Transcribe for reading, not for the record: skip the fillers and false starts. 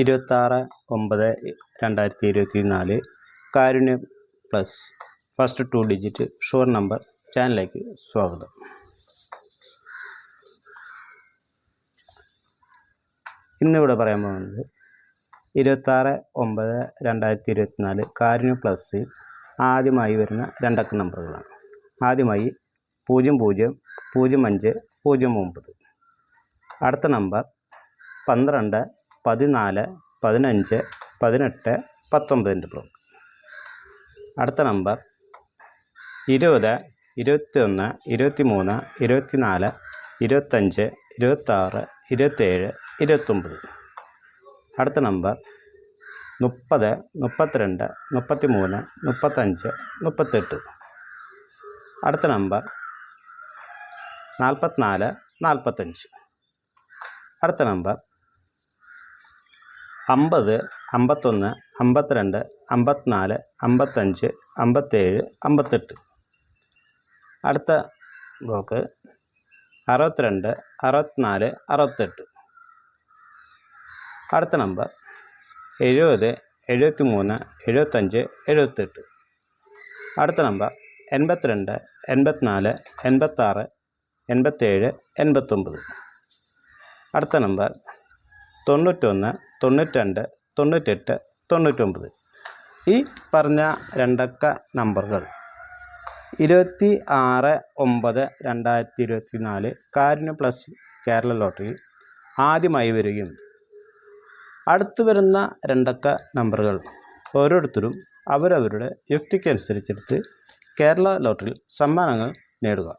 26/9/2024 Karunya plus first 2 digit sure number ചാനലിലേക്ക് സ്വാഗതം. ഇന്നിവിടെ പറയാൻ പോകുന്നത് 26/9/2024 കാരുണ്യ പ്ലസ് ആദ്യമായി വരുന്ന രണ്ടക്ക നമ്പറുകളാണ്. ആദ്യമായി 000509. അടുത്ത നമ്പർ 12, 14, 15, 18, 19 ബ്ലോക്ക്. അടുത്ത നമ്പർ 20, 21, 23, 24, 25, 26, 27, 29. അടുത്ത നമ്പർ 30, 32, 33, 35, 38. അടുത്ത നമ്പർ 44, 45. അടുത്ത നമ്പർ 50, 51, 52, 54, 55, 57, 58. അടുത്ത ബ്ലോക്ക് 62, 64, 68. അടുത്ത നമ്പർ 70, 73, 75, 78. അടുത്ത നമ്പർ 82, 84, 86, 87, 89. അടുത്ത നമ്പർ 91, 92, 98, 99. ഈ പറഞ്ഞ രണ്ടക്ക നമ്പറുകൾ 26/9/2024 കാരുണ്യ പ്ലസ് കേരള ലോട്ടറിയിൽ ആദ്യമായി വരികയും അടുത്തു വരുന്ന രണ്ടക്ക നമ്പറുകൾ ഓരോരുത്തരും അവരവരുടെ യുക്തിക്കനുസരിച്ചെടുത്ത് കേരള ലോട്ടറിയിൽ സമ്മാനങ്ങൾ നേടുക.